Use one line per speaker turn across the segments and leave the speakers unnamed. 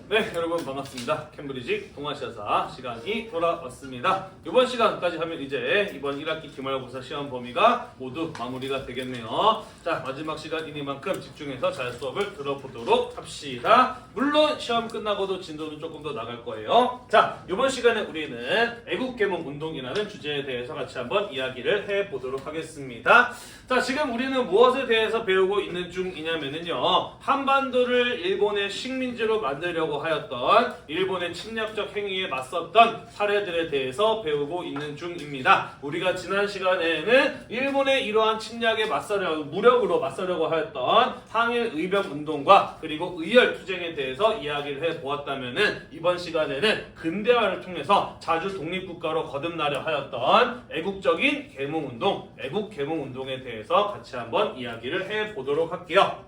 네, 여러분 반갑습니다. 캠브리지 동아시아사 시간이 돌아왔습니다. 이번 시간까지 하면 이제 이번 1학기 기말고사 시험 범위가 모두 마무리가 되겠네요. 자, 마지막 시간이니만큼 집중해서 잘 수업을 들어보도록 합시다. 물론 시험 끝나고도 진도는 조금 더 나갈 거예요. 자, 이번 시간에 우리는 애국계몽 운동이라는 주제에 대해서 같이 한번 이야기를 해보도록 하겠습니다. 자, 지금 우리는 무엇에 대해서 배우고 있는 중이냐면요, 한반도를 일본의 식민지로 만들려고 하였던 일본의 침략적 행위에 맞섰던 사례들에 대해서 배우고 있는 중입니다. 우리가 지난 시간에는 일본의 이러한 침략에 무력으로 맞서려고 하였던 항일 의병 운동과 그리고 의열 투쟁에 대해서 이야기를 해보았다면은, 이번 시간에는 근대화를 통해서 자주 독립국가로 거듭나려 하였던 애국적인 계몽운동, 애국 계몽운동에 대해서 같이 한번 이야기를 해보도록 할게요.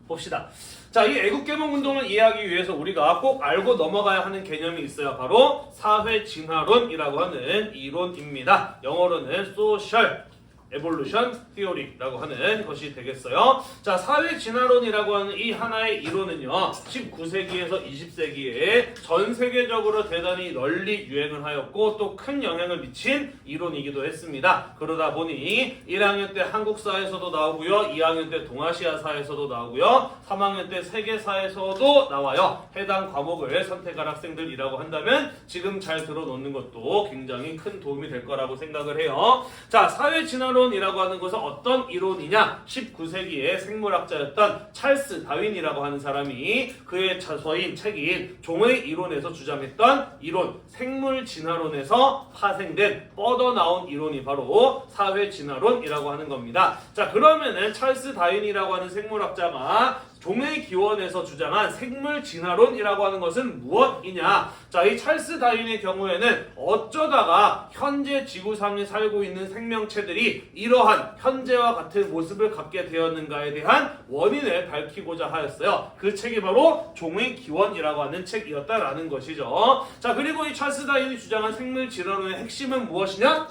봅시다. 자, 이 애국계몽운동을 이해하기 위해서 우리가 꼭 알고 넘어가야 하는 개념이 있어요. 바로 사회진화론이라고 하는 이론입니다. 영어로는 Social Evolution Theory라고 하는 것이 되겠어요. 자, 사회진화론이라고 하는 이 하나의 이론은요, 19세기에서 20세기에 전 세계적으로 대단히 널리 유행을 하였고 또 큰 영향을 미친 이론이기도 했습니다. 그러다 보니 1학년 때 한국사에서도 나오고요, 2학년 때 동아시아사에서도 나오고요, 3학년 때 세계사에서도 나와요. 해당 과목을 선택할 학생들이라고 한다면 지금 잘 들어놓는 것도 굉장히 큰 도움이 될 거라고 생각을 해요. 자, 사회진화론이라고 하는 것은 어떤 이론이냐? 19세기의 생물학자였던 찰스 다윈이라고 하는 사람이 그의 자서인 책인 종의 이론에서 주장했던 이론, 생물진화론에서 파생된 뻗어나온 이론이 바로 사회진화론이라고 하는 겁니다. 자, 그러면은 찰스 다윈이라고 하는 생물학자가 종의 기원에서 주장한 생물진화론이라고 하는 것은 무엇이냐? 자, 이 찰스 다윈의 경우에는 어쩌다가 현재 지구상에 살고 있는 생명체들이 이러한 현재와 같은 모습을 갖게 되었는가에 대한 원인을 밝히고자 하였어요. 그 책이 바로 종의 기원이라고 하는 책이었다라는 것이죠. 자, 그리고 이 찰스 다윈이 주장한 생물진화론의 핵심은 무엇이냐?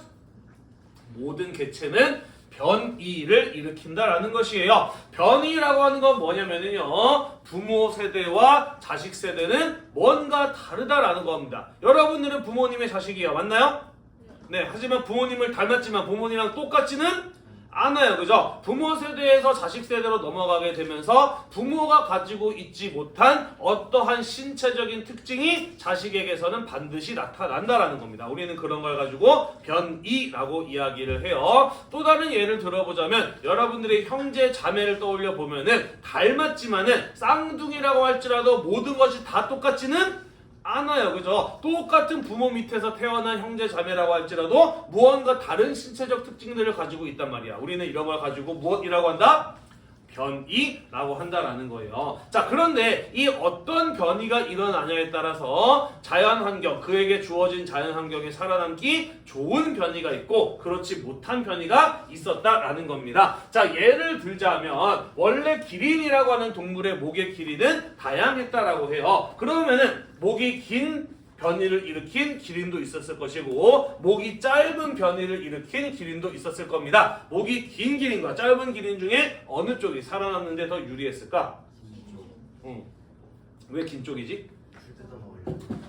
모든 개체는 변이를 일으킨다라는 것이에요. 변이라고 하는 건 뭐냐면요, 부모 세대와 자식 세대는 뭔가 다르다라는 겁니다. 여러분들은 부모님의 자식이에요. 맞나요? 네. 하지만 부모님을 닮았지만 부모님이랑 똑같지는 않아요. 그죠? 부모 세대에서 자식 세대로 넘어가게 되면서 부모가 가지고 있지 못한 어떠한 신체적인 특징이 자식에게서는 반드시 나타난다라는 겁니다. 우리는 그런 걸 가지고 변이라고 이야기를 해요. 또 다른 예를 들어보자면, 여러분들의 형제 자매를 떠올려 보면은 닮았지만은 쌍둥이라고 할지라도 모든 것이 다 똑같지는 않아요. 그죠? 똑같은 부모 밑에서 태어난 형제 자매라고 할지라도 무언가 다른 신체적 특징들을 가지고 있단 말이야. 우리는 이런 걸 가지고 무엇이라고 한다? 변이라고 한다라는 거예요. 자, 그런데 이 어떤 변이가 일어나냐에 따라서 자연환경, 그에게 주어진 자연환경에 살아남기 좋은 변이가 있고 그렇지 못한 변이가 있었다라는 겁니다. 자, 예를 들자면 원래 기린이라고 하는 동물의 목의 길이는 다양했다라고 해요. 그러면은 목이 긴 변이를 일으킨 기린도 있었을 것이고 목이 짧은 변이를 일으킨 기린도 있었을 겁니다. 목이 긴 기린과 짧은 기린 중에 어느 쪽이 살아남는 데 더 유리했을까? 왜 긴 쪽이지?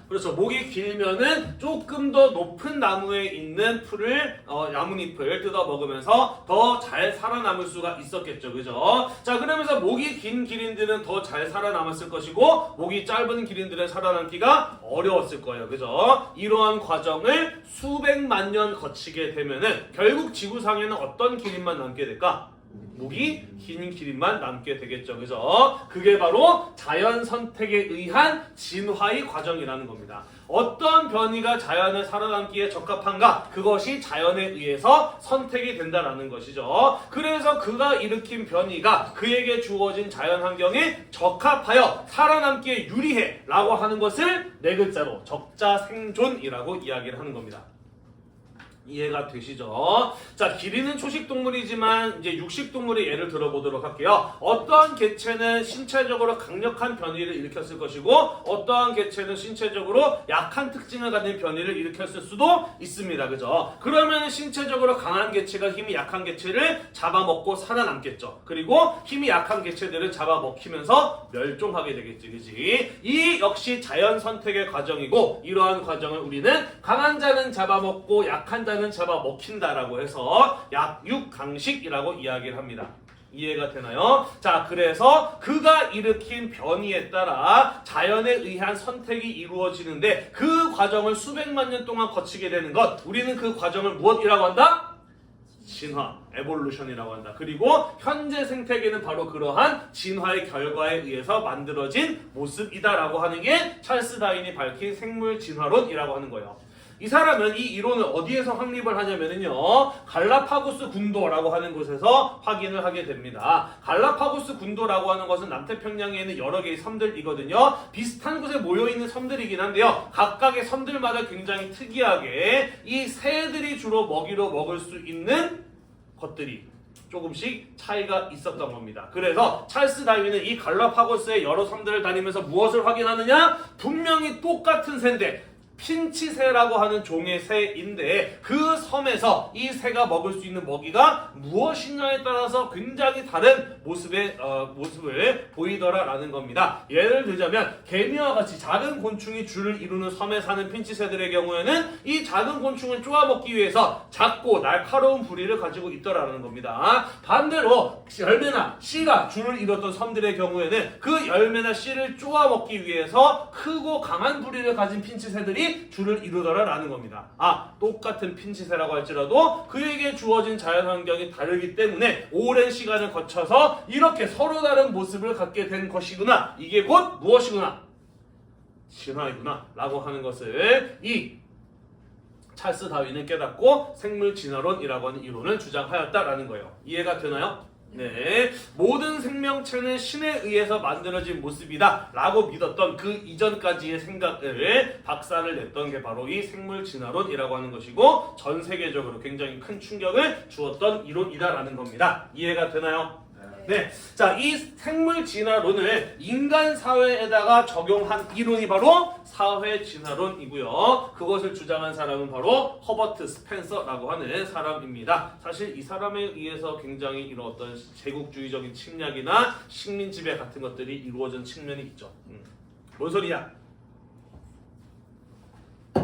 그렇죠. 목이 길면은 조금 더 높은 나무에 있는 풀을, 나뭇잎을 뜯어 먹으면서 더 잘 살아남을 수가 있었겠죠. 그죠? 자, 그러면서 목이 긴 기린들은 더 잘 살아남았을 것이고 목이 짧은 기린들은 살아남기가 어려웠을 거예요. 그죠? 이러한 과정을 수백만 년 거치게 되면은 결국 지구상에는 어떤 기린만 남게 될까? 목이 긴 기린만 남게 되겠죠. 그죠? 그게 바로 자연 선택에 의한 진화의 과정이라는 겁니다. 어떤 변이가 자연에 살아남기에 적합한가? 그것이 자연에 의해서 선택이 된다는 것이죠. 그래서 그가 일으킨 변이가 그에게 주어진 자연 환경에 적합하여 살아남기에 유리해 라고 하는 것을 네 글자로 적자생존이라고 이야기를 하는 겁니다. 이해가 되시죠? 자, 기린은 초식 동물이지만 이제 육식 동물의 예를 들어보도록 할게요. 어떠한 개체는 신체적으로 강력한 변이를 일으켰을 것이고 어떠한 개체는 신체적으로 약한 특징을 가진 변이를 일으켰을 수도 있습니다. 그죠? 그러면 신체적으로 강한 개체가 힘이 약한 개체를 잡아먹고 살아남겠죠. 그리고 힘이 약한 개체들을 잡아먹히면서 멸종하게 되겠지. 그지? 이 역시 자연 선택의 과정이고 이러한 과정을 우리는 강한 자는 잡아먹고 약한 자는 잡아먹힌다라고 해서 약육강식이라고 이야기를 합니다. 이해가 되나요? 자, 그래서 그가 일으킨 변이에 따라 자연에 의한 선택이 이루어지는데 그 과정을 수백만 년 동안 거치게 되는 것, 우리는 그 과정을 무엇이라고 한다? 진화, 에볼루션이라고 한다. 그리고 현재 생태계는 바로 그러한 진화의 결과에 의해서 만들어진 모습이다라고 하는 게 찰스 다윈이 밝힌 생물 진화론이라고 하는 거예요. 이 사람은 이 이론을 어디에서 확립을 하냐면요, 갈라파고스 군도라고 하는 곳에서 확인을 하게 됩니다. 갈라파고스 군도라고 하는 것은 남태평양에 있는 여러 개의 섬들이거든요. 비슷한 곳에 모여있는 섬들이긴 한데요, 각각의 섬들마다 굉장히 특이하게 이 새들이 주로 먹이로 먹을 수 있는 것들이 조금씩 차이가 있었던 겁니다. 그래서 찰스 다윈은 이 갈라파고스의 여러 섬들을 다니면서 무엇을 확인하느냐? 분명히 똑같은 새인데 핀치새라고 하는 종의 새인데 그 섬에서 이 새가 먹을 수 있는 먹이가 무엇이냐에 따라서 굉장히 다른 모습을 보이더라라는 겁니다. 예를 들자면 개미와 같이 작은 곤충이 줄을 이루는 섬에 사는 핀치새들의 경우에는 이 작은 곤충을 쪼아먹기 위해서 작고 날카로운 부리를 가지고 있더라라는 겁니다. 반대로 열매나 씨가 줄을 이뤘던 섬들의 경우에는 그 열매나 씨를 쪼아먹기 위해서 크고 강한 부리를 가진 핀치새들이 줄을 이루더라라는 겁니다. 똑같은 핀치새라고 할지라도 그에게 주어진 자연환경이 다르기 때문에 오랜 시간을 거쳐서 이렇게 서로 다른 모습을 갖게 된 것이구나. 이게 곧 무엇이구나? 진화이구나 라고 하는 것을 이 찰스 다윈은 깨닫고 생물 진화론이라고 하는 이론을 주장하였다라는 거예요. 이해가 되나요? 네, 모든 생명체는 신에 의해서 만들어진 모습이다 라고 믿었던 그 이전까지의 생각을 박살을 냈던 게 바로 이 생물 진화론이라고 하는 것이고 전 세계적으로 굉장히 큰 충격을 주었던 이론이다라는 겁니다. 이해가 되나요? 네, 자, 이 생물 진화론을 인간 사회에다가 적용한 이론이 바로 사회 진화론이고요. 그것을 주장한 사람은 바로 허버트 스펜서라고 하는 사람입니다. 사실 이 사람에 의해서 굉장히 이런 어떤 제국주의적인 침략이나 식민 지배 같은 것들이 이루어진 측면이 있죠. 뭔 소리야?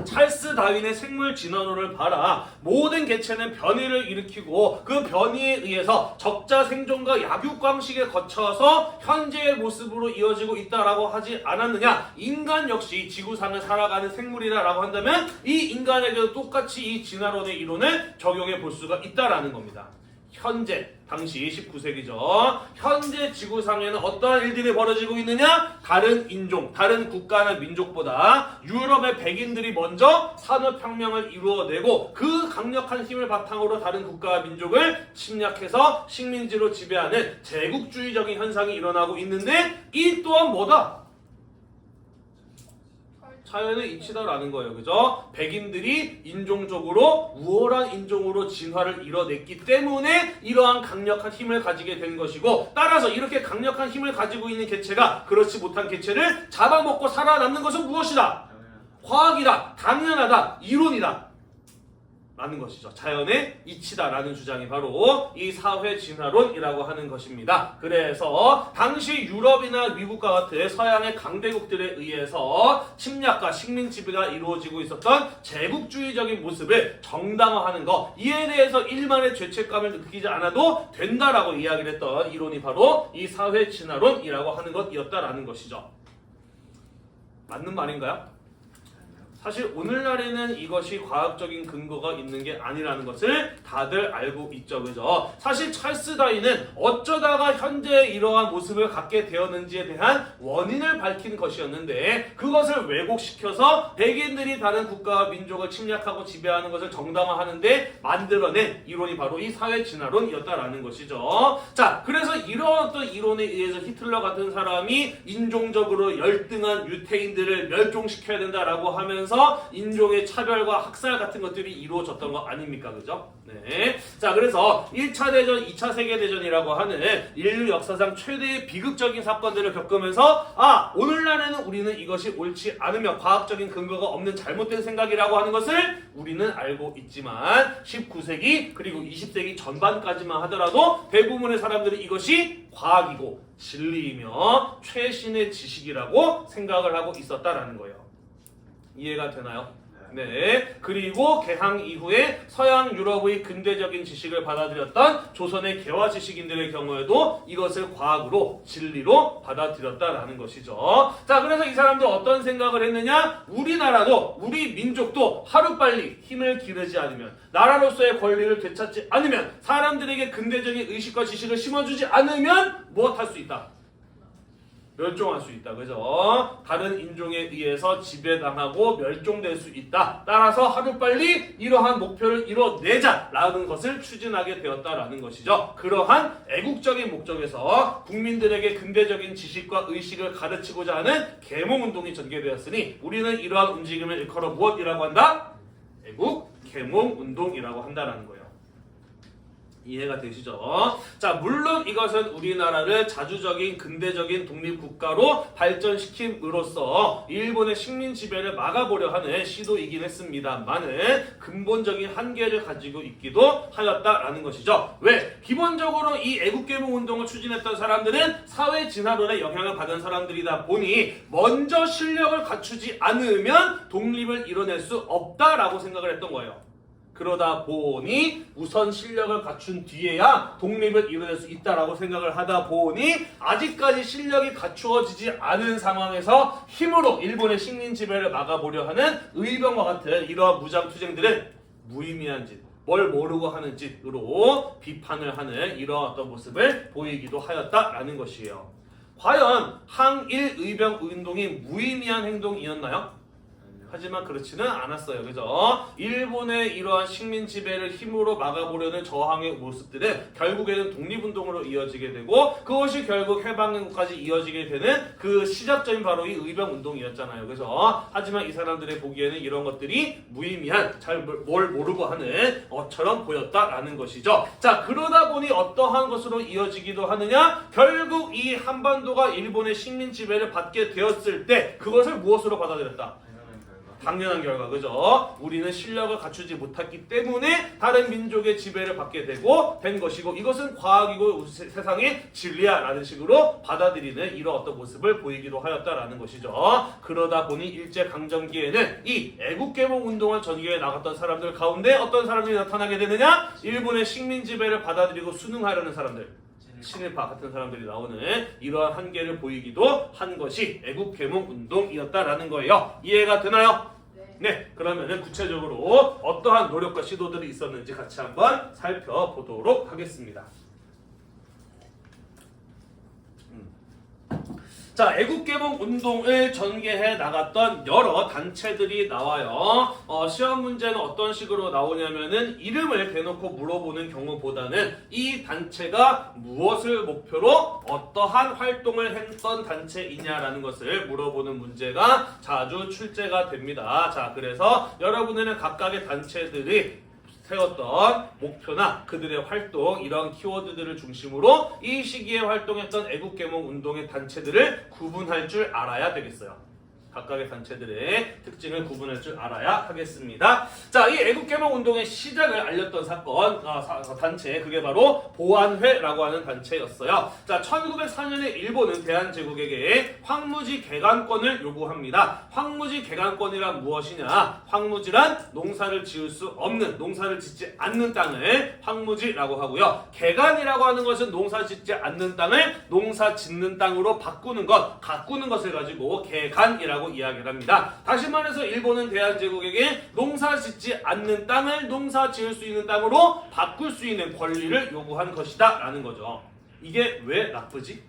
찰스 다윈의 생물 진화론을 봐라. 모든 개체는 변이를 일으키고 그 변이에 의해서 적자 생존과 약육강식에 거쳐서 현재의 모습으로 이어지고 있다라고 하지 않았느냐? 인간 역시 지구상을 살아가는 생물이다라고 한다면 이 인간에게도 똑같이 이 진화론의 이론을 적용해 볼 수가 있다라는 겁니다. 현재 당시 19세기죠. 현재 지구상에는 어떠한 일들이 벌어지고 있느냐? 다른 인종, 다른 국가나 민족보다 유럽의 백인들이 먼저 산업혁명을 이루어내고 그 강력한 힘을 바탕으로 다른 국가와 민족을 침략해서 식민지로 지배하는 제국주의적인 현상이 일어나고 있는데 이 또한 뭐다? 자연의 이치다라는 거예요. 그죠? 백인들이 인종적으로 우월한 인종으로 진화를 이뤄냈기 때문에 이러한 강력한 힘을 가지게 된 것이고, 따라서 이렇게 강력한 힘을 가지고 있는 개체가 그렇지 못한 개체를 잡아먹고 살아남는 것은 무엇이다? 과학이다, 당연하다, 이론이다 라는 것이죠. 자연의 이치다라는 주장이 바로 이 사회 진화론이라고 하는 것입니다. 그래서 당시 유럽이나 미국과 같은 서양의 강대국들에 의해서 침략과 식민 지배가 이루어지고 있었던 제국주의적인 모습을 정당화하는 것, 이에 대해서 일만의 죄책감을 느끼지 않아도 된다라고 이야기를 했던 이론이 바로 이 사회 진화론이라고 하는 것이었다라는 것이죠. 맞는 말인가요? 사실 오늘날에는 이것이 과학적인 근거가 있는 게 아니라는 것을 다들 알고 있죠. 그죠? 사실 찰스 다윈은 어쩌다가 현재 이러한 모습을 갖게 되었는지에 대한 원인을 밝힌 것이었는데 그것을 왜곡시켜서 백인들이 다른 국가와 민족을 침략하고 지배하는 것을 정당화하는데 만들어낸 이론이 바로 이 사회 진화론이었다라는 것이죠. 자, 그래서 이런 어떤 이론에 의해서 히틀러 같은 사람이 인종적으로 열등한 유태인들을 멸종시켜야 된다라고 하면서 인종의 차별과 학살 같은 것들이 이루어졌던 거 아닙니까? 그죠? 네. 자, 그래서 1차 대전, 2차 세계대전이라고 하는 인류 역사상 최대의 비극적인 사건들을 겪으면서 오늘날에는 우리는 이것이 옳지 않으며 과학적인 근거가 없는 잘못된 생각이라고 하는 것을 우리는 알고 있지만 19세기 그리고 20세기 전반까지만 하더라도 대부분의 사람들이 이것이 과학이고 진리이며 최신의 지식이라고 생각을 하고 있었다라는 거예요. 이해가 되나요? 네. 그리고 개항 이후에 서양 유럽의 근대적인 지식을 받아들였던 조선의 개화 지식인들의 경우에도 이것을 과학으로 진리로 받아들였다라는 것이죠. 자, 그래서 이 사람들 어떤 생각을 했느냐? 우리나라도 우리 민족도 하루빨리 힘을 기르지 않으면 나라로서의 권리를 되찾지 않으면 사람들에게 근대적인 의식과 지식을 심어주지 않으면 무엇할 수 있다? 멸종할 수 있다. 그죠? 다른 인종에 의해서 지배당하고 멸종될 수 있다. 따라서 하루빨리 이러한 목표를 이뤄내자라는 것을 추진하게 되었다라는 것이죠. 그러한 애국적인 목적에서 국민들에게 근대적인 지식과 의식을 가르치고자 하는 계몽운동이 전개되었으니 우리는 이러한 움직임을 일컬어 무엇이라고 한다? 애국 계몽운동이라고 한다라는 거예요. 이해가 되시죠? 자, 물론 이것은 우리나라를 자주적인 근대적인 독립국가로 발전시킴으로써 일본의 식민 지배를 막아보려 하는 시도이긴 했습니다만은 근본적인 한계를 가지고 있기도 하였다라는 것이죠. 왜? 기본적으로 이 애국계몽운동을 추진했던 사람들은 사회 진화론의 영향을 받은 사람들이다 보니 먼저 실력을 갖추지 않으면 독립을 이뤄낼 수 없다라고 생각을 했던 거예요. 그러다 보니 우선 실력을 갖춘 뒤에야 독립을 이뤄낼 수 있다라고 생각을 하다 보니 아직까지 실력이 갖추어지지 않은 상황에서 힘으로 일본의 식민 지배를 막아보려 하는 의병과 같은 이러한 무장투쟁들은 무의미한 짓, 뭘 모르고 하는 짓으로 비판을 하는 이러한 어떤 모습을 보이기도 하였다라는 것이에요. 과연 항일 의병 운동이 무의미한 행동이었나요? 하지만 그렇지는 않았어요. 그죠? 일본의 이러한 식민 지배를 힘으로 막아보려는 저항의 모습들은 결국에는 독립운동으로 이어지게 되고 그것이 결국 해방까지 이어지게 되는 그 시작점이 바로 이 의병운동이었잖아요. 그죠? 하지만 이 사람들의 보기에는 이런 것들이 무의미한 잘 뭘 모르고 하는 것처럼 보였다라는 것이죠. 자, 그러다 보니 어떠한 것으로 이어지기도 하느냐? 결국 이 한반도가 일본의 식민 지배를 받게 되었을 때 그것을 무엇으로 받아들였다? 당연한 결과, 그죠? 우리는 실력을 갖추지 못했기 때문에 다른 민족의 지배를 받게 되고 된 것이고 이것은 과학이고 세상의 진리야라는 식으로 받아들이는 이런 어떤 모습을 보이기도 하였다라는 것이죠. 그러다 보니 일제강점기에는 이 애국개몽운동을 전개해 나갔던 사람들 가운데 어떤 사람들이 나타나게 되느냐? 일본의 식민 지배를 받아들이고 순응하려는 사람들. 친일파 같은 사람들이 나오는 이러한 한계를 보이기도 한 것이 애국개몽운동이었다라는 거예요. 이해가 되나요? 네, 그러면은 구체적으로 어떠한 노력과 시도들이 있었는지 같이 한번 살펴보도록 하겠습니다. 자, 애국개몽운동을 전개해 나갔던 여러 단체들이 나와요. 시험 문제는 어떤 식으로 나오냐면은 이름을 대놓고 물어보는 경우보다는 이 단체가 무엇을 목표로 어떠한 활동을 했던 단체이냐라는 것을 물어보는 문제가 자주 출제가 됩니다. 자, 그래서 여러분들은 각각의 단체들이 세웠던 목표나 그들의 활동 이런 키워드들을 중심으로 이 시기에 활동했던 애국개몽운동의 단체들을 구분할 줄 알아야 되겠어요. 각각의 단체들의 특징을 구분할 줄 알아야 하겠습니다. 자, 이 애국개몽운동의 시작을 알렸던 사건, 단체, 그게 바로 보안회라고 하는 단체였어요. 자, 1904년에 일본은 대한제국에게 황무지 개간권을 요구합니다. 황무지 개간권이란 무엇이냐? 황무지란 농사를 지을 수 없는, 농사를 짓지 않는 땅을 황무지라고 하고요. 개간이라고 하는 것은 농사 짓지 않는 땅을 농사 짓는 땅으로 바꾸는 것, 가꾸는 것을 가지고 개간이라고 이야기를 합니다. 다시 말해서 일본은 대한제국에게 농사 짓지 않는 땅을 농사 지을 수 있는 땅으로 바꿀 수 있는 권리를 요구한 것이다 라는 거죠. 이게 왜 나쁘지?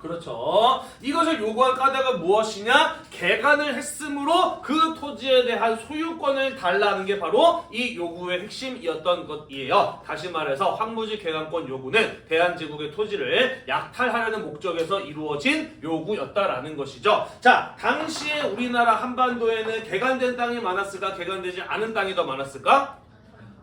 그렇죠. 이것을 요구한 까닭은 무엇이냐? 개간을 했으므로 그 토지에 대한 소유권을 달라는 게 바로 이 요구의 핵심이었던 것이에요. 다시 말해서 황무지 개간권 요구는 대한제국의 토지를 약탈하려는 목적에서 이루어진 요구였다라는 것이죠. 자, 당시에 우리나라 한반도에는 개간된 땅이 많았을까? 개간되지 않은 땅이 더 많았을까?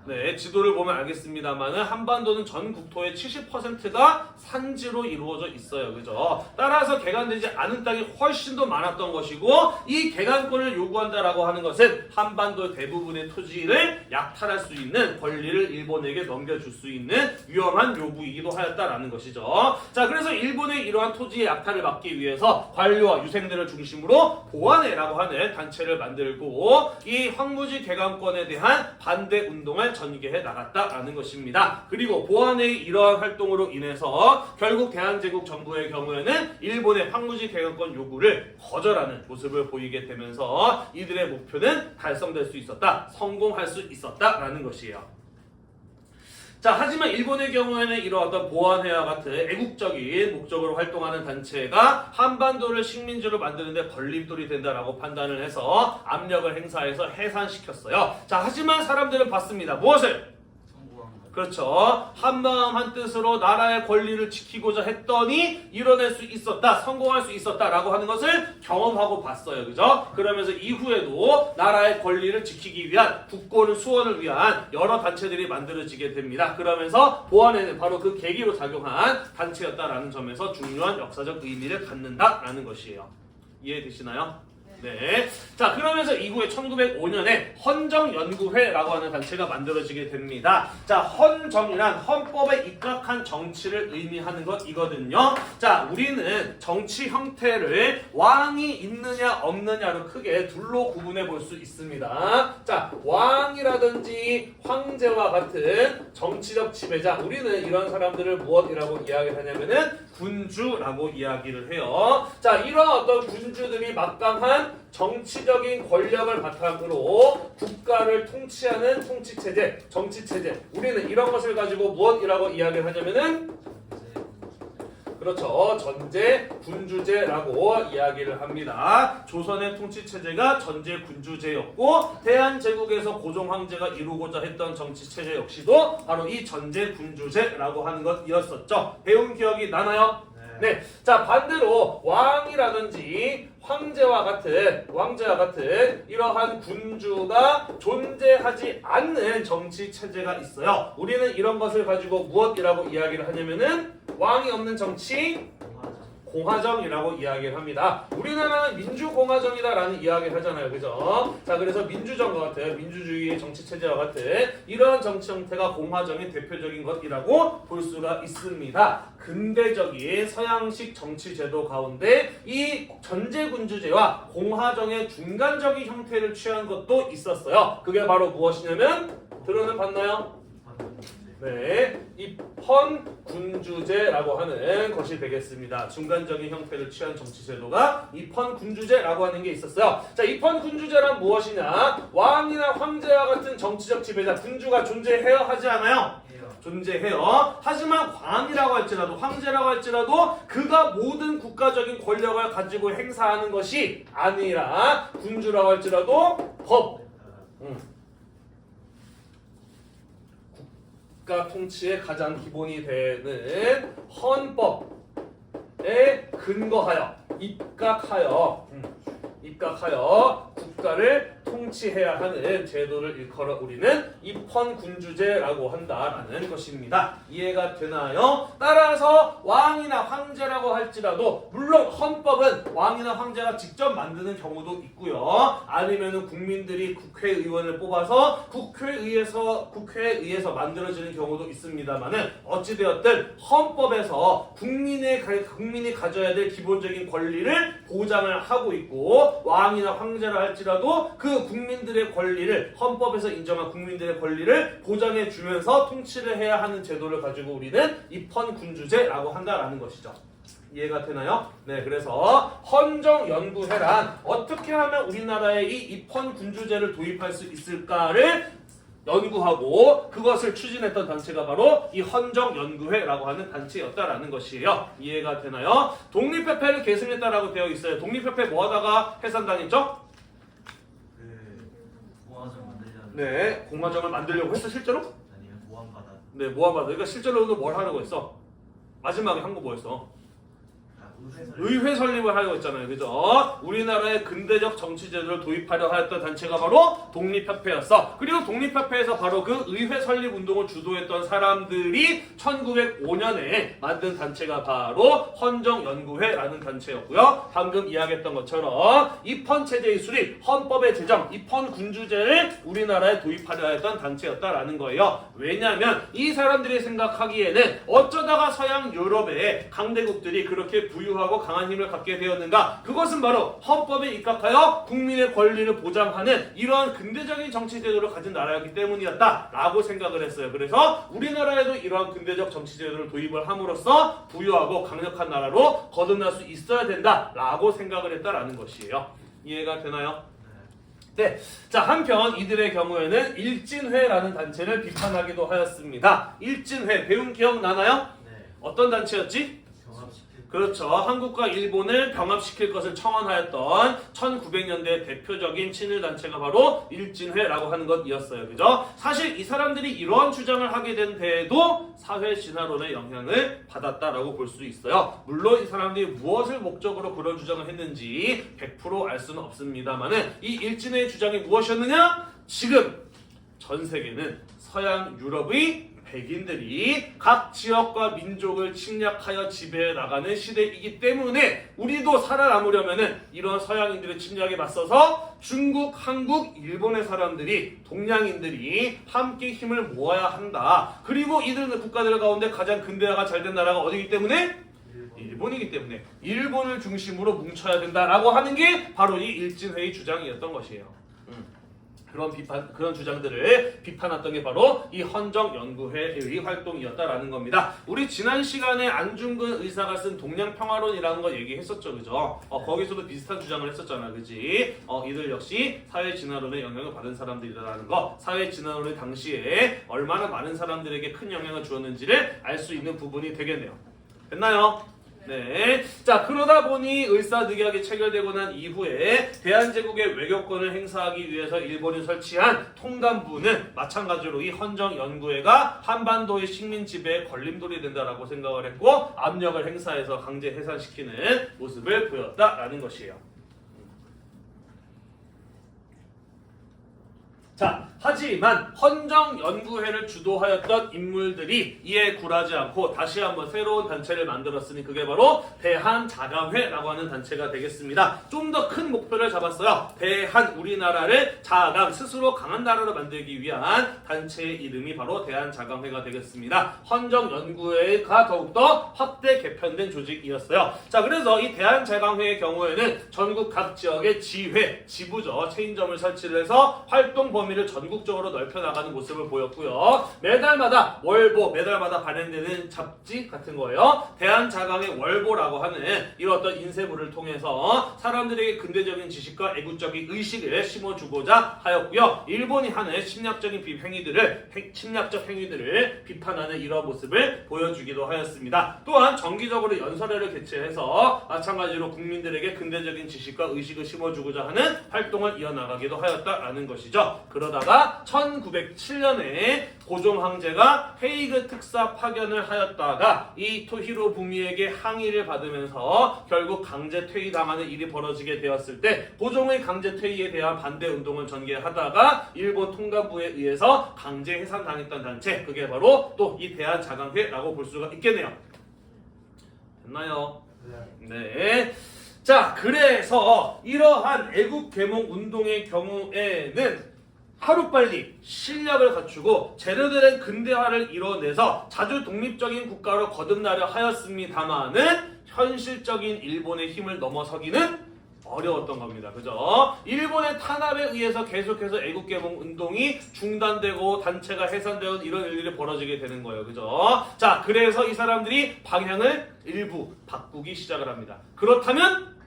네, 지도를 보면 알겠습니다만은 한반도는 전 국토의 70%가 산지로 이루어져 있어요. 그죠? 따라서 개간되지 않은 땅이 훨씬 더 많았던 것이고 이 개간권을 요구한다라고 하는 것은 한반도 대부분의 토지를 약탈할 수 있는 권리를 일본에게 넘겨줄 수 있는 위험한 요구이기도 하였다라는 것이죠. 자, 그래서 일본의 이러한 토지의 약탈을 막기 위해서 관료와 유생들을 중심으로 보안회라고 하는 단체를 만들고 이 황무지 개간권에 대한 반대 운동을 전개해 나갔다라는 것입니다. 그리고 보안회의 이러한 활동으로 인해서 결국 대한제국 정부의 경우에는 일본의 황무지 개간권 요구를 거절하는 모습을 보이게 되면서 이들의 목표는 달성될 수 있었다, 성공할 수 있었다라는 것이에요. 자, 하지만 일본의 경우에는 이러한 어떤 보안회와 같은 애국적인 목적으로 활동하는 단체가 한반도를 식민지로 만드는데 걸림돌이 된다라고 판단을 해서 압력을 행사해서 해산시켰어요. 자, 하지만 사람들은 봤습니다. 무엇을? 그렇죠. 한마음 한뜻으로 나라의 권리를 지키고자 했더니 이뤄낼 수 있었다, 성공할 수 있었다라고 하는 것을 경험하고 봤어요. 그죠? 그러면서 이후에도 나라의 권리를 지키기 위한 국고를 수원을 위한 여러 단체들이 만들어지게 됩니다. 그러면서 보안에는 바로 그 계기로 작용한 단체였다라는 점에서 중요한 역사적 의미를 갖는다라는 것이에요. 이해되시나요? 네. 자, 그러면서 이후에 1905년에 헌정연구회라고 하는 단체가 만들어지게 됩니다. 자, 헌정이란 헌법에 입각한 정치를 의미하는 것이거든요. 자, 우리는 정치 형태를 왕이 있느냐 없느냐로 크게 둘로 구분해 볼 수 있습니다. 자, 왕이라든지 황제와 같은 정치적 지배자, 우리는 이런 사람들을 무엇이라고 이야기를 하냐면은 군주라고 이야기를 해요. 자, 이런 어떤 군주들이 막강한 정치적인 권력을 바탕으로 국가를 통치하는 통치체제, 정치체제, 우리는 이런 것을 가지고 무엇이라고 이야기를 하냐면은 그렇죠. 전제 군주제라고 이야기를 합니다. 조선의 통치체제가 전제 군주제였고 대한제국에서 고종 황제가 이루고자 했던 정치체제 역시도 바로 이 전제 군주제라고 하는 것이었었죠. 배운 기억이 나나요? 네. 자, 반대로 왕이라든지 황제와 같은 이러한 군주가 존재하지 않는 정치 체제가 있어요. 우리는 이런 것을 가지고 무엇이라고 이야기를 하냐면은 왕이 없는 정치 공화정이라고 이야기를 합니다. 우리나라는 민주공화정이다라는 이야기를 하잖아요. 그죠? 자, 그래서 민주정과 같은 민주주의의 정치체제와 같은 이러한 정치 형태가 공화정의 대표적인 것이라고 볼 수가 있습니다. 근대적인 서양식 정치제도 가운데 이 전제군주제와 공화정의 중간적인 형태를 취한 것도 있었어요. 그게 바로 무엇이냐면 들어는 봤나요? 네, 입헌군주제라고 하는 것이 되겠습니다. 중간적인 형태를 취한 정치제도가 입헌군주제라고 하는 게 있었어요. 자, 입헌군주제란 무엇이냐? 왕이나 황제와 같은 정치적 지배자, 군주가 존재해야 하지 않아요? 존재해요. 하지만 왕이라고 할지라도 황제라고 할지라도 그가 모든 국가적인 권력을 가지고 행사하는 것이 아니라 군주라고 할지라도 법, 국가 통치의 가장 기본이 되는 헌법에 근거하여 입각하여 국가를 통치해야 하는 제도를 일컬어 우리는 입헌군주제라고 한다라는 것입니다. 이해가 되나요? 따라서 왕이나 황제라고 할지라도 물론 헌법은 왕이나 황제가 직접 만드는 경우도 있고요. 아니면은 국민들이 국회의원을 뽑아서 국회에 의해서 만들어지는 경우도 있습니다만은 어찌되었든 헌법에서 국민이 가져야 될 기본적인 권리를 보장을 하고 있고 왕이나 황제라 할지라도 그 국민들의 권리를 헌법에서 인정한 국민들의 권리를 보장해 주면서 통치를 해야 하는 제도를 가지고 우리는 입헌군주제라고 한다라는 것이죠. 이해가 되나요? 네, 그래서 헌정연구회란 어떻게 하면 우리나라에 이 입헌군주제를 도입할 수 있을까를 연구하고 그것을 추진했던 단체가 바로 이 헌정연구회라고 하는 단체였다라는 것이에요. 이해가 되나요? 독립협회를 계승했다라고 되어 있어요. 독립협회 뭐 하다가 해산당했죠?
공화정 만들자는.
네, 공화정을 만들려고 했어 실제로?
아니요, 모함받아.
네, 모함받아. 그러니까 실제로는 뭘 하려고 했어? 마지막에 한 거 뭐였어? 의회 설립을 하려고 했잖아요. 그죠? 우리나라의 근대적 정치 제도를 도입하려 하였던 단체가 바로 독립협회였어. 그리고 독립협회에서 바로 그 의회 설립 운동을 주도했던 사람들이 1905년에 만든 단체가 바로 헌정연구회라는 단체였고요. 방금 이야기했던 것처럼 입헌체제의 수립, 헌법의 제정, 입헌군주제를 우리나라에 도입하려 했던 단체였다라는 거예요. 왜냐하면 이 사람들이 생각하기에는 어쩌다가 서양 유럽의 강대국들이 그렇게 부유하고 강한 힘을 갖게 되었는가? 그것은 바로 헌법에 입각하여 국민의 권리를 보장하는 이러한 근대적인 정치 제도를 가진 나라였기 때문이었다라고 생각을 했어요. 그래서 우리나라에도 이러한 근대적 정치 제도를 도입을 함으로써 부유하고 강력한 나라로 거듭날 수 있어야 된다라고 생각을 했다라는 것이에요. 이해가 되나요? 네. 자, 한편 이들의 경우에는 일진회라는 단체를 비판하기도 하였습니다. 일진회 배운 기억 나나요?
네.
어떤 단체였지?
경합시킬.
그렇죠. 한국과 일본을 병합시킬 것을 청원하였던 1900년대 대표적인 친일단체가 바로 일진회라고 하는 것이었어요. 그죠? 사실 이 사람들이 이러한 주장을 하게 된 데에도 사회 진화론의 영향을 받았다라고 볼 수 있어요. 물론 이 사람들이 무엇을 목적으로 그런 주장을 했는지 100% 알 수는 없습니다만은 이 일진회의 주장이 무엇이었느냐? 지금 전 세계는 서양 유럽의 백인들이 각 지역과 민족을 침략하여 지배해 나가는 시대이기 때문에 우리도 살아남으려면은 이런 서양인들의 침략에 맞서서 중국, 한국, 일본의 사람들이 동양인들이 함께 힘을 모아야 한다. 그리고 이들 국가들 가운데 가장 근대화가 잘 된 나라가 어디기 때문에? 일본이기 때문에 일본을 중심으로 뭉쳐야 된다라고 하는 게 바로 이 일진회의 주장이었던 것이에요. 그런 주장들을 비판했던 게 바로 이 헌정연구회의 활동이었다라는 겁니다. 우리 지난 시간에 안중근 의사가 쓴 동양평화론이라는 거 얘기했었죠, 그죠? 거기서도 비슷한 주장을 했었잖아, 그지? 이들 역시 사회진화론의 영향을 받은 사람들이라는 거, 사회진화론의 당시에 얼마나 많은 사람들에게 큰 영향을 주었는지를 알 수 있는 부분이 되겠네요. 됐나요? 네. 자, 그러다 보니 을사늑약이 체결되고 난 이후에 대한제국의 외교권을 행사하기 위해서 일본이 설치한 통감부는 마찬가지로 이 헌정연구회가 한반도의 식민 지배에 걸림돌이 된다라고 생각을 했고 압력을 행사해서 강제 해산시키는 모습을 보였다라는 것이에요. 자, 하지만 헌정연구회를 주도하였던 인물들이 이에 굴하지 않고 다시 한번 새로운 단체를 만들었으니 그게 바로 대한자강회라고 하는 단체가 되겠습니다. 좀 더 큰 목표를 잡았어요. 대한 우리나라를 자강, 스스로 강한 나라로 만들기 위한 단체의 이름이 바로 대한자강회가 되겠습니다. 헌정연구회가 더욱더 확대 개편된 조직이었어요. 자, 그래서 이 대한자강회의 경우에는 전국 각 지역의 지회, 지부죠. 체인점을 설치를 해서 활동 범위를 전국적으로 넓혀나가는 모습을 보였고요. 매달마다 월보, 매달마다 발행되는 잡지 같은 거예요. 대한자강의 월보라고 하는 이런 어떤 인쇄물을 통해서 사람들에게 근대적인 지식과 애국적인 의식을 심어주고자 하였고요. 일본이 하는 침략적 행위들을 비판하는 이런 모습을 보여주기도 하였습니다. 또한 정기적으로 연설회를 개최해서 마찬가지로 국민들에게 근대적인 지식과 의식을 심어주고자 하는 활동을 이어나가기도 하였다라는 것이죠. 그러다가 1907년에 고종 황제가 헤이그 특사 파견을 하였다가 이 토히로 부미에게 항의를 받으면서 결국 강제 퇴위당하는 일이 벌어지게 되었을 때 고종의 강제 퇴위에 대한 반대 운동을 전개하다가 일본 통감부에 의해서 강제 해산당했던 단체, 그게 바로 또 이 대한자강회라고 볼 수가 있겠네요. 됐나요? 네. 자, 그래서 이러한 애국 계몽 운동의 경우에는 하루빨리 실력을 갖추고 제대로 된 근대화를 이뤄내서 자주 독립적인 국가로 거듭나려 하였습니다마는 현실적인 일본의 힘을 넘어서기는 어려웠던 겁니다. 그죠? 일본의 탄압에 의해서 계속해서 애국개몽 운동이 중단되고 단체가 해산되는 이런 일들이 벌어지게 되는 거예요. 그죠? 자, 그래서 이 사람들이 방향을 일부 바꾸기 시작을 합니다. 그렇다면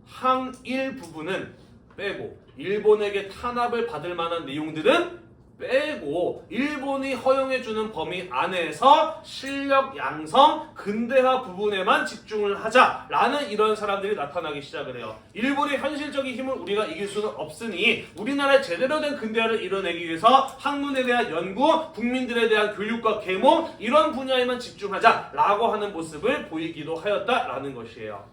항일 부분은 빼고 일본에게 탄압을 받을 만한 내용들은 빼고 일본이 허용해주는 범위 안에서 실력 양성, 근대화 부분에만 집중을 하자라는 이런 사람들이 나타나기 시작을 해요. 일본의 현실적인 힘을 우리가 이길 수는 없으니 우리나라의 제대로 된 근대화를 이뤄내기 위해서 학문에 대한 연구, 국민들에 대한 교육과 계몽 이런 분야에만 집중하자라고 하는 모습을 보이기도 하였다라는 것이에요.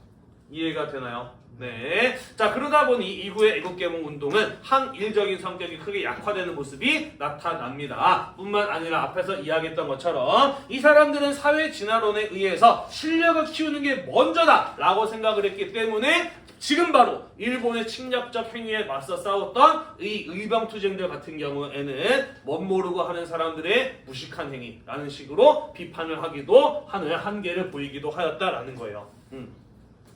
이해가 되나요? 네. 자, 그러다 보니 이후에 애국개몽 운동은 항일적인 성격이 크게 약화되는 모습이 나타납니다. 뿐만 아니라 앞에서 이야기했던 것처럼 이 사람들은 사회 진화론에 의해서 실력을 키우는 게 먼저다 라고 생각을 했기 때문에 지금 바로 일본의 침략적 행위에 맞서 싸웠던 이 의병투쟁들 같은 경우에는 멋모르고 하는 사람들의 무식한 행위라는 식으로 비판을 하기도 하는 한계를 보이기도 하였다라는 거예요.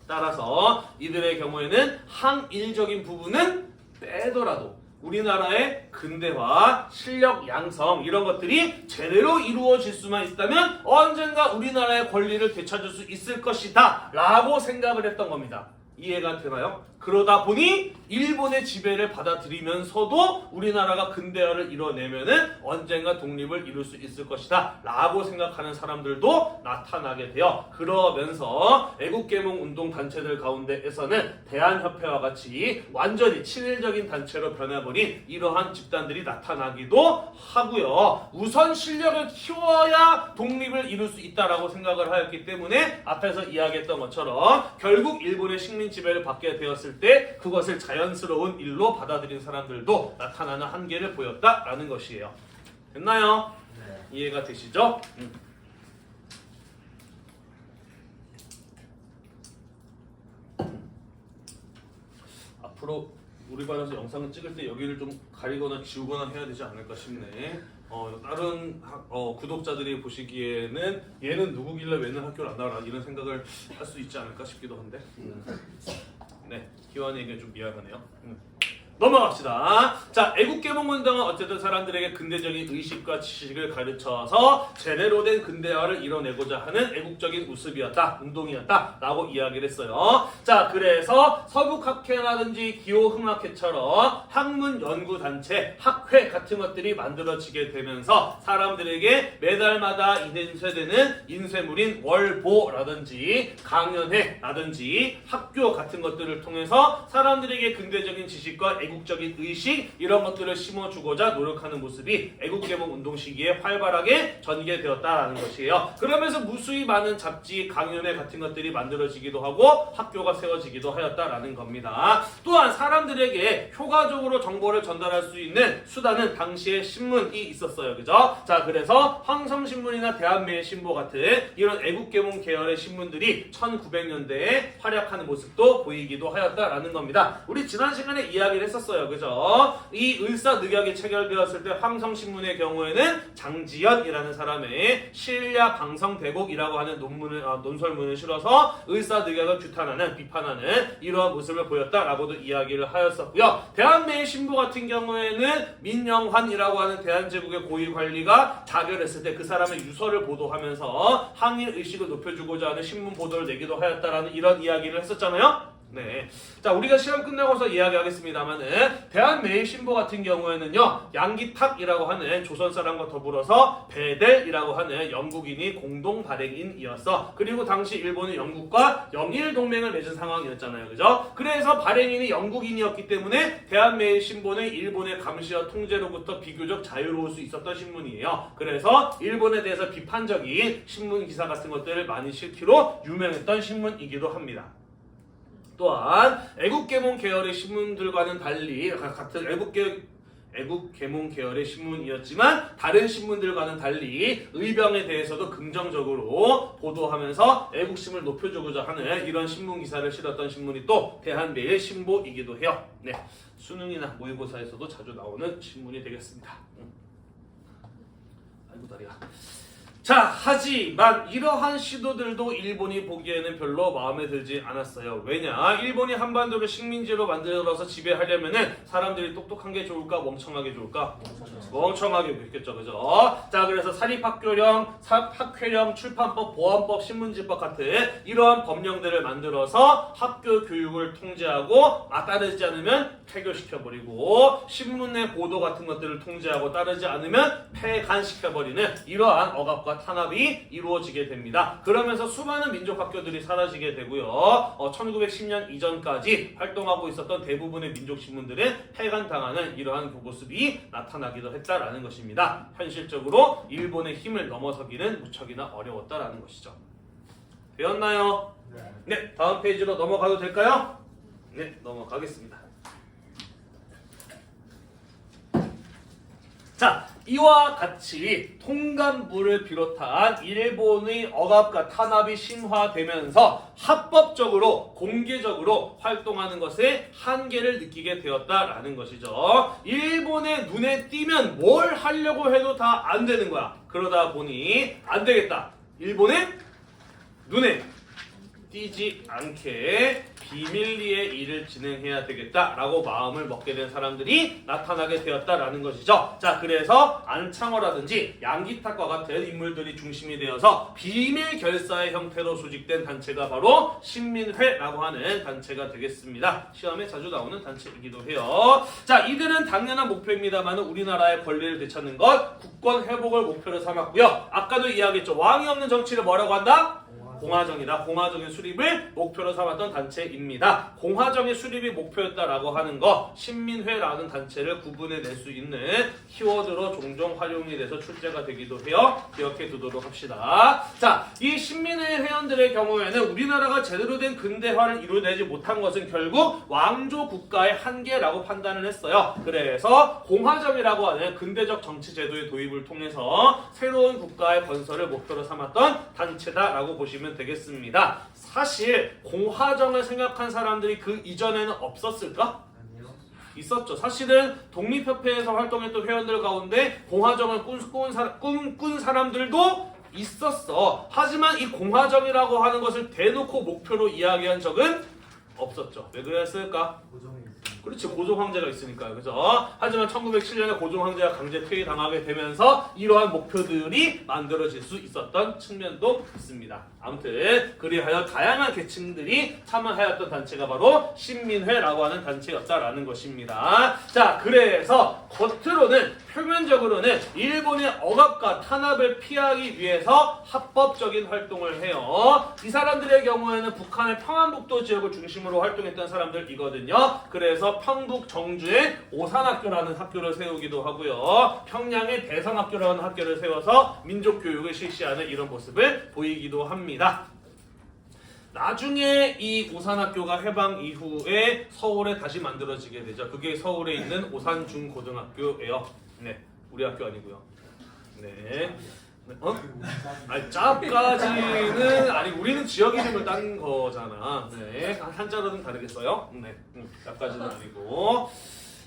따라서 이들의 경우에는 항일적인 부분은 빼더라도 우리나라의 근대화, 실력 양성 이런 것들이 제대로 이루어질 수만 있다면 언젠가 우리나라의 권리를 되찾을 수 있을 것이다 라고 생각을 했던 겁니다. 이해가 되나요? 그러다 보니 일본의 지배를 받아들이면서도 우리나라가 근대화를 이뤄내면은 언젠가 독립을 이룰 수 있을 것이다 라고 생각하는 사람들도 나타나게 되어 그러면서 애국개몽 운동 단체들 가운데에서는 대한협회와 같이 완전히 친일적인 단체로 변해버린 이러한 집단들이 나타나기도 하고요. 우선 실력을 키워야 독립을 이룰 수 있다라고 생각을 하였기 때문에 앞에서 이야기했던 것처럼 결국 일본의 식민 지배를 받게 되었을 때 그것을 자연스러운 일로 받아들인 사람들도 나타나는 한계를 보였다라는 것이에요. 됐나요?
네.
이해가 되시죠? 앞으로 우리 반에서 영상을 찍을 때 여기를 좀 가리거나 지우거나 해야 되지 않을까 싶네. 다른 구독자들이 보시기에는 얘는 누구길래 왜는 학교를 안 나와라 이런 생각을 할 수 있지 않을까 싶기도 한데. 네, 기환이에게 좀 미안하네요. 넘어갑시다. 자, 애국개몽운동은 어쨌든 사람들에게 근대적인 의식과 지식을 가르쳐서 제대로 된 근대화를 이뤄내고자 하는 애국적인 모습이었다, 운동이었다 라고 이야기를 했어요. 자, 그래서 서북학회라든지 기호흥학회처럼 학문연구단체, 학회 같은 것들이 만들어지게 되면서 사람들에게 매달마다 인쇄되는 인쇄물인 월보라든지 강연회라든지 학교 같은 것들을 통해서 사람들에게 근대적인 지식과 애국적인 의식 이런 것들을 심어주고자 노력하는 모습이 애국개몽 운동 시기에 활발하게 전개되었다라는 것이에요. 그러면서 무수히 많은 잡지, 강연회 같은 것들이 만들어지기도 하고 학교가 세워지기도 하였다라는 겁니다. 또한 사람들에게 효과적으로 정보를 전달할 수 있는 수단은 당시에 신문이 있었어요. 그죠? 자, 그래서 황성신문이나 대한매일신보 같은 이런 애국개몽 계열의 신문들이 1900년대에 활약하는 모습도 보이기도 하였다라는 겁니다. 우리 지난 시간에 이야기를 했었어요. 그죠? 이 을사늑약이 체결되었을 때 황성신문의 경우에는 장지연이라는 사람의 신야 방성대곡이라고 하는 논설문을 실어서 을사늑약을 규탄하는 비판하는 이러한 모습을 보였다라고도 이야기를 하였었고요. 대한매일신보 같은 경우에는 민영환이라고 하는 대한제국의 고위관리가 자결했을 때 그 사람의 유서를 보도하면서 항일 의식을 높여주고자 하는 신문 보도를 내기도 하였다라는 이런 이야기를 했었잖아요. 네. 자, 우리가 시험 끝나고서 이야기하겠습니다만은 대한매일신보 같은 경우에는요 양기탁이라고 하는 조선 사람과 더불어서 베델이라고 하는 영국인이 공동 발행인이었어. 그리고 당시 일본은 영국과 영일 동맹을 맺은 상황이었잖아요. 그죠? 그래서 발행인이 영국인이었기 때문에 대한매일신보는 일본의 감시와 통제로부터 비교적 자유로울 수 있었던 신문이에요. 그래서 일본에 대해서 비판적인 신문 기사 같은 것들을 많이 실기로 유명했던 신문이기도 합니다. 또한 애국개몽 계열의 신문들과는 달리 같은 애국개몽 계열의 신문이었지만 다른 신문들과는 달리 의병에 대해서도 긍정적으로 보도하면서 애국심을 높여주고자 하는 이런 신문 기사를 실었던 신문이 또 대한매일신보이기도 해요. 네, 수능이나 모의고사에서도 자주 나오는 신문이 되겠습니다. 아이고 다리야. 자, 하지만 이러한 시도들도 일본이 보기에는 별로 마음에 들지 않았어요. 왜냐? 일본이 한반도를 식민지로 만들어서 지배하려면은 사람들이 똑똑한 게 좋을까? 멍청하게 좋을까? 멍청하게 좋겠죠. 그죠? 자, 그래서 사립학교령, 학회령, 출판법, 보안법, 신문지법 같은 이러한 법령들을 만들어서 학교 교육을 통제하고 따르지 않으면 폐교시켜버리고 신문의 보도 같은 것들을 통제하고 따르지 않으면 폐간시켜버리는 이러한 억압과 탄압이 이루어지게 됩니다. 그러면서 수많은 민족학교들이 사라지게 되고요. 1910년 이전까지 활동하고 있었던 대부분의 민족신문들은 폐간당하는 이러한 모습이 나타나기도 했다라는 것입니다. 현실적으로 일본의 힘을 넘어서기는 무척이나 어려웠다라는 것이죠. 되었나요? 네, 다음 페이지로 넘어가도 될까요? 네, 넘어가겠습니다. 자, 이와 같이 통감부를 비롯한 일본의 억압과 탄압이 심화되면서 합법적으로 공개적으로 활동하는 것에 한계를 느끼게 되었다라는 것이죠. 일본의 눈에 띄면 뭘 하려고 해도 다 안 되는 거야. 그러다 보니 안 되겠다. 일본의 눈에 띄지 않게 비밀리에 일을 진행해야 되겠다라고 마음을 먹게 된 사람들이 나타나게 되었다라는 것이죠. 자, 그래서 안창호라든지 양기탁과 같은 인물들이 중심이 되어서 비밀 결사의 형태로 조직된 단체가 바로 신민회라고 하는 단체가 되겠습니다. 시험에 자주 나오는 단체이기도 해요. 자, 이들은 당연한 목표입니다만 우리나라의 권리를 되찾는 것, 국권 회복을 목표로 삼았고요. 아까도 이야기했죠. 왕이 없는 정치를 뭐라고 한다? 공화정이다. 공화정의 수립을 목표로 삼았던 단체입니다. 공화정의 수립이 목표였다라고 하는 거 신민회라는 단체를 구분해낼 수 있는 키워드로 종종 활용이 돼서 출제가 되기도 해요. 기억해 두도록 합시다. 자, 이 신민회 회원들의 경우에는 우리나라가 제대로 된 근대화를 이루어내지 못한 것은 결국 왕조 국가의 한계라고 판단을 했어요. 그래서 공화정이라고 하는 근대적 정치 제도의 도입을 통해서 새로운 국가의 건설을 목표로 삼았던 단체다라고 보시면 되겠습니다. 사실 공화정을 생각한 사람들이 그 이전에는 없었을까? 있었죠. 사실은 독립협회에서 활동했던 회원들 가운데 공화정을 꿈꾼 사람들도 있었어. 하지만 이 공화정이라고 하는 것을 대놓고 목표로 이야기한 적은 없었죠. 왜 그랬을까? 그렇지, 고종 황제가 있으니까요. 그죠? 하지만 1907년에 고종 황제가 강제 퇴위당하게 되면서 이러한 목표들이 만들어질 수 있었던 측면도 있습니다. 아무튼 그리하여 다양한 계층들이 참여하였던 단체가 바로 신민회라고 하는 단체였다라는 것입니다. 자, 그래서 겉으로는 표면적으로는 일본의 억압과 탄압을 피하기 위해서 합법적인 활동을 해요. 이 사람들의 경우에는 북한의 평안북도 지역을 중심으로 활동했던 사람들이거든요. 그래서 평북 정주에 오산학교라는 학교를 세우기도 하고요. 평양에 대성학교라는 학교를 세워서 민족교육을 실시하는 이런 모습을 보이기도 합니다. 나중에 이 오산학교가 해방 이후에 서울에 다시 만들어지게 되죠. 그게 서울에 있는 오산중고등학교예요. 네, 우리 학교 아니고요. 네. 아니, 짭까지는 아니 우리는 지역 이름을 딴 거잖아. 네, 한자로는 다르겠어요. 네, 짭까지는 아니고.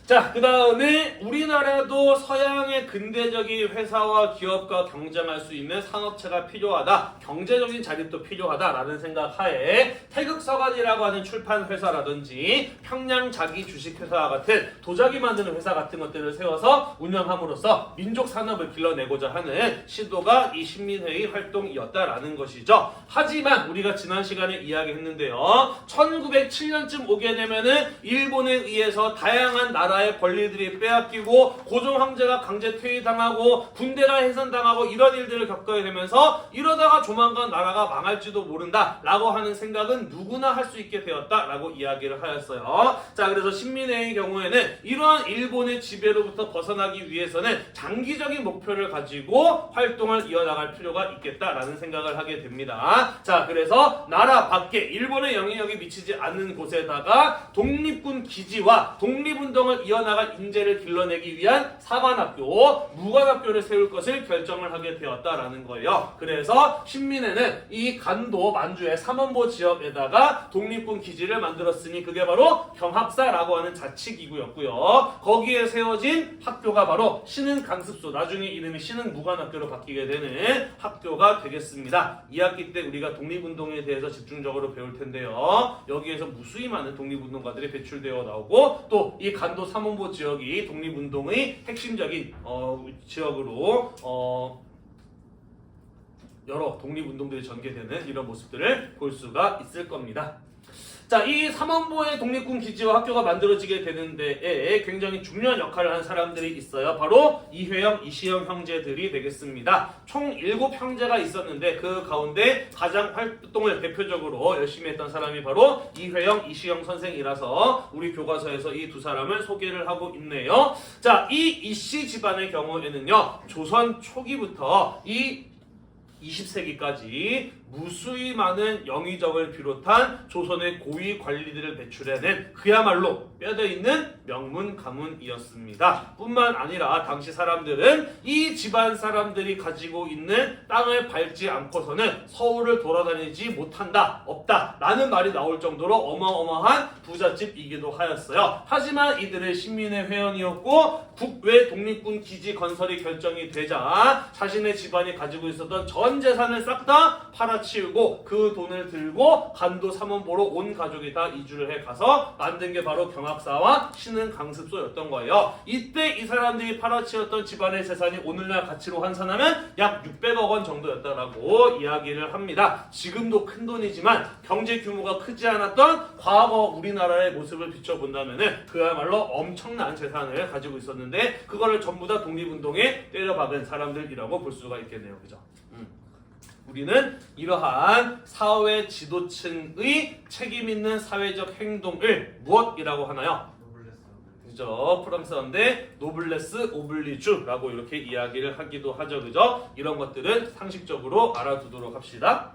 자, 그 다음에 우리나라도 서양의 근대적인 회사와 기업과 경쟁할 수 있는 산업체가 필요하다. 경제적인 자립도 필요하다라는 생각하에 태극서간이라고 하는 출판 회사라든지 평양 자기 주식회사와 같은 도자기 만드는 회사 같은 것들을 세워서 운영함으로써 민족 산업을 길러내고자 하는 시도가 이 신민회의 활동이었다라는 것이죠. 하지만 우리가 지난 시간에 이야기했는데요. 1907년쯤 오게 되면은 일본에 의해서 다양한 나라의 권리들이 빼앗기고 고종 황제가 강제 퇴위당하고 군대가 해산당하고 이런 일들을 겪어야 되면서 이러다가 조만간 나라가 망할지도 모른다라고 하는 생각은 누구나 할 수 있게 되었다라고 이야기를 하였어요. 자, 그래서 신민회의 경우에는 이러한 일본의 지배로부터 벗어나기 위해서는 장기적인 목표를 가지고 활동을 이어나갈 필요가 있겠다라는 생각을 하게 됩니다. 자, 그래서 나라 밖에 일본의 영향력이 미치지 않는 곳에다가 독립군 기지와 독립운동을 이어나갈 인재를 길러내기 위한 사관학교, 무관학교를 세울 것을 결정을 하게 되었다라는 거예요. 그래서 신민회는 이 간도 만주의 삼원보 지역에다가 독립군 기지를 만들었으니 그게 바로 경학사라고 하는 자치기구였고요. 거기에 세워진 학교가 바로 신흥강습소, 나중에 이름이 신흥무관학교로 바뀌게 되는 학교가 되겠습니다. 2학기 때 우리가 독립운동에 대해서 집중적으로 배울 텐데요. 여기에서 무수히 많은 독립운동가들이 배출되어 나오고 또 이 간도 삼원보 지역이 독립운동의 핵심적인 지역으로 여러 독립운동들이 전개되는 이런 모습들을 볼 수가 있을 겁니다. 자, 이 삼원보의 독립군 기지와 학교가 만들어지게 되는 데에 굉장히 중요한 역할을 한 사람들이 있어요. 바로 이회영, 이시영 형제들이 되겠습니다. 총 7형제가 있었는데 그 가운데 가장 활동을 대표적으로 열심히 했던 사람이 바로 이회영, 이시영 선생이라서 우리 교과서에서 이 두 사람을 소개를 하고 있네요. 자, 이 이씨 집안의 경우에는요, 조선 초기부터 이 20세기까지 무수히 많은 영의정을 비롯한 조선의 고위 관리들을 배출해낸 그야말로 뼈대있는 명문 가문이었습니다. 뿐만 아니라 당시 사람들은 이 집안 사람들이 가지고 있는 땅을 밟지 않고서는 서울을 돌아다니지 못한다, 없다 라는 말이 나올 정도로 어마어마한 부잣집이기도 하였어요. 하지만 이들은 신민회 회원이었고 국외 독립군 기지 건설이 결정이 되자 자신의 집안이 가지고 있었던 전 재산을 싹 다 팔아치우고 그 돈을 들고 간도 삼원보로 온 가족이 다 이주를 해 가서 만든 게 바로 경학사와 신흥강습소였던 거예요. 이때 이 사람들이 팔아치웠던 집안의 재산이 오늘날 가치로 환산하면 약 600억 원 정도였다라고 이야기를 합니다. 지금도 큰 돈이지만 경제 규모가 크지 않았던 과거 우리나라의 모습을 비춰본다면 그야말로 엄청난 재산을 가지고 있었는데 그거를 전부 다 독립운동에 때려박은 사람들이라고 볼 수가 있겠네요. 그죠? 우리는 이러한 사회 지도층의 책임 있는 사회적 행동을 무엇이라고 하나요? 그죠? 프랑스어인데 노블레스 오블리주라고 이렇게 이야기를 하기도 하죠. 그죠? 이런 것들은 상식적으로 알아두도록 합시다.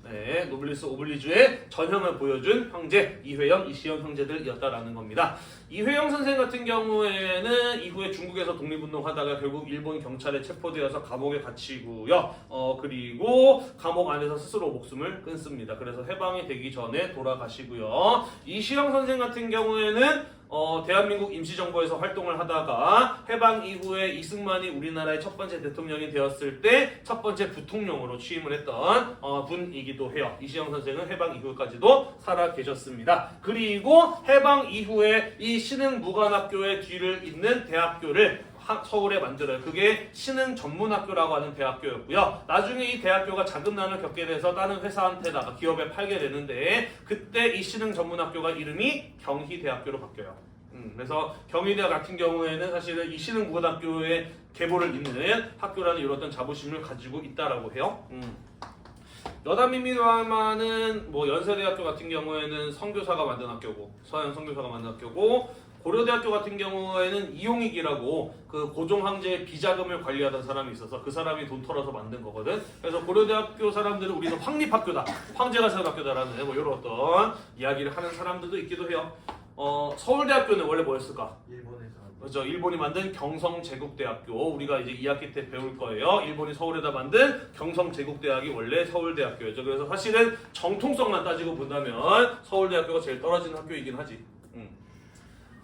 네, 노블리스 오블리주의 전형을 보여준 형제 이회영, 이시영 형제들이었다라는 겁니다. 이회영 선생 같은 경우에는 이후에 중국에서 독립운동하다가 결국 일본 경찰에 체포되어서 감옥에 갇히고요. 그리고 감옥 안에서 스스로 목숨을 끊습니다. 그래서 해방이 되기 전에 돌아가시고요. 이시영 선생 같은 경우에는 대한민국 임시정부에서 활동을 하다가 해방 이후에 이승만이 우리나라의 첫 번째 대통령이 되었을 때 첫 번째 부통령으로 취임을 했던 분이기도 해요. 이시영 선생은 해방 이후까지도 살아 계셨습니다. 그리고 해방 이후에 이 신흥무관학교의 뒤를 잇는 대학교를 서울에 만들어요. 그게 신흥전문학교라고 하는 대학교였고요. 나중에 이 대학교가 자금난을 겪게 돼서 다른 회사한테다가 기업에 팔게 되는데 그때 이 신흥전문학교가 이름이 경희대학교로 바뀌어요. 그래서 경희대학 같은 경우에는 사실은 이 신흥무관학교의 계보를 잇는 학교라는 이런 자부심을 가지고 있다라고 해요. 여담입니다만은 뭐 연세대학교 같은 경우에는 선교사가 만든 학교고 서양 선교사가 만든 학교고 고려대학교 같은 경우에는 이용익이라고 그 고종 황제의 비자금을 관리하던 사람이 있어서 그 사람이 돈 털어서 만든 거거든. 그래서 고려대학교 사람들은 우리는 황립학교다, 황제가 세운 학교다라는 뭐 이런 어떤 이야기를 하는 사람들도 있기도 해요. 서울대학교는 원래 뭐였을까?
일본에서
그렇죠. 일본이 만든 경성제국대학교, 우리가 이제 2학기 때 배울 거예요. 일본이 서울에다 만든 경성제국대학이 원래 서울대학교였죠. 그래서 사실은 정통성만 따지고 본다면 서울대학교가 제일 떨어지는 학교이긴 하지.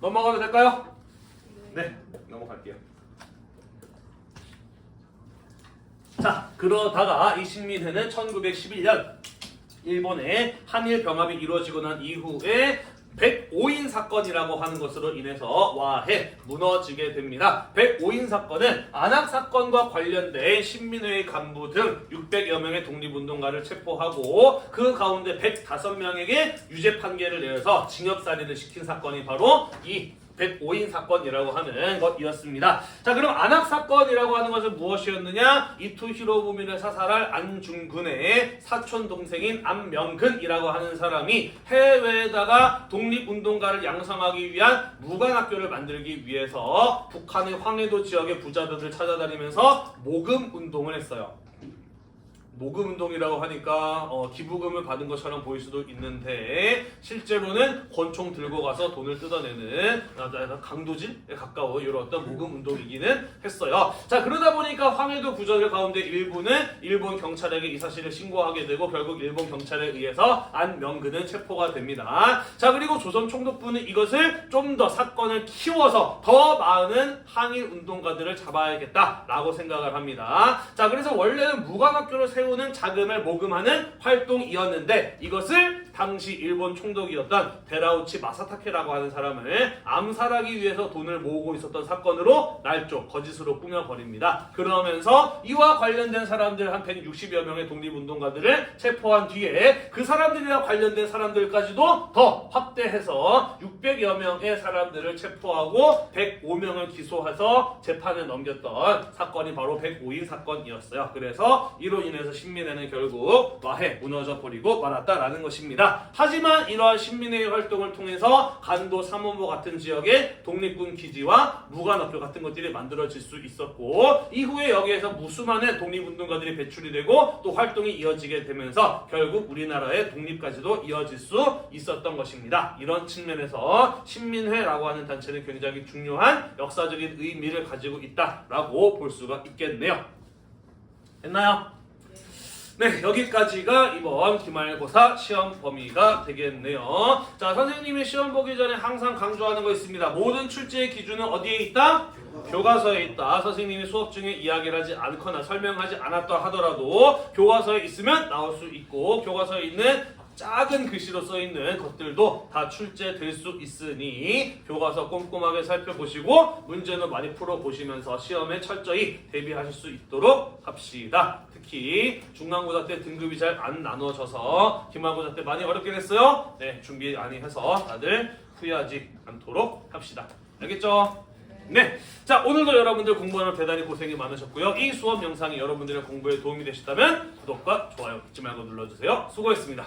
넘어가도 될까요? 네, 넘어갈게요. 자, 그러다가 이 신민회는 1911년 일본의 한일 병합이 이루어지고 난 이후에 105인 사건이라고 하는 것으로 인해서 와해 무너지게 됩니다. 105인 사건은 안학 사건과 관련된 신민회의 간부 등 600여 명의 독립운동가를 체포하고 그 가운데 105명에게 유죄 판결을 내려서 징역살인을 시킨 사건이 바로 이 105인 사건이라고 하는 것이었습니다. 자, 그럼 안학 사건이라고 하는 것은 무엇이었느냐? 이토 히로부미를 사살할 안중근의 사촌 동생인 안명근이라고 하는 사람이 해외에다가 독립운동가를 양성하기 위한 무관학교를 만들기 위해서 북한의 황해도 지역의 부자들을 찾아다니면서 모금 운동을 했어요. 모금 운동이라고 하니까 기부금을 받은 것처럼 보일 수도 있는데 실제로는 권총 들고 가서 돈을 뜯어내는 강도질에 가까운 이런 어떤 모금 운동이기는 했어요. 자, 그러다 보니까 황해도 구조들 가운데 일부는 일본 경찰에게 이 사실을 신고하게 되고 결국 일본 경찰에 의해서 안명근은 체포가 됩니다. 자, 그리고 조선 총독부는 이것을 좀 더 사건을 키워서 더 많은 항일 운동가들을 잡아야겠다라고 생각을 합니다. 자, 그래서 원래는 무관학교를 세우는 자금을 모금하는 활동이었는데 이것을 당시 일본 총독이었던 데라우치 마사타케라고 하는 사람을 암살하기 위해서 돈을 모으고 있었던 사건으로 날조 거짓으로 꾸며버립니다. 그러면서 이와 관련된 사람들 한 160여 명의 독립운동가들을 체포한 뒤에 그 사람들이랑 관련된 사람들까지도 더 확대해서 600여 명의 사람들을 체포하고 105명을 기소해서 재판에 넘겼던 사건이 바로 105인 사건이었어요. 그래서 이로 인해서 신민회는 결국 와해 무너져 버리고 말았다라는 것입니다. 하지만 이러한 신민회의 활동을 통해서 간도 삼원보 같은 지역에 독립군 기지와 무관학교 같은 것들이 만들어질 수 있었고 이후에 여기에서 무수많은 독립운동가들이 배출이 되고 또 활동이 이어지게 되면서 결국 우리나라의 독립까지도 이어질 수 있었던 것입니다. 이런 측면에서 신민회라고 하는 단체는 굉장히 중요한 역사적인 의미를 가지고 있다라고 볼 수가 있겠네요. 됐나요? 네, 여기까지가 이번 기말고사 시험 범위가 되겠네요. 자, 선생님이 시험 보기 전에 항상 강조하는 거 있습니다. 모든 출제의 기준은 어디에 있다? 교과서에 있다. 선생님이 수업 중에 이야기를 하지 않거나 설명하지 않았다 하더라도 교과서에 있으면 나올 수 있고 교과서에 있는 작은 글씨로 써있는 것들도 다 출제될 수 있으니 교과서 꼼꼼하게 살펴보시고 문제는 많이 풀어보시면서 시험에 철저히 대비하실 수 있도록 합시다. 특히 중간고사 때 등급이 잘 안 나눠져서 기말고사 때 많이 어렵게 됐어요. 네, 준비 많이 해서 다들 후회하지 않도록 합시다. 알겠죠? 네, 자, 오늘도 여러분들 공부하는 대단히 고생이 많으셨고요. 이 수업 영상이 여러분들의 공부에 도움이 되셨다면 구독과 좋아요 잊지 말고 눌러주세요. 수고했습니다.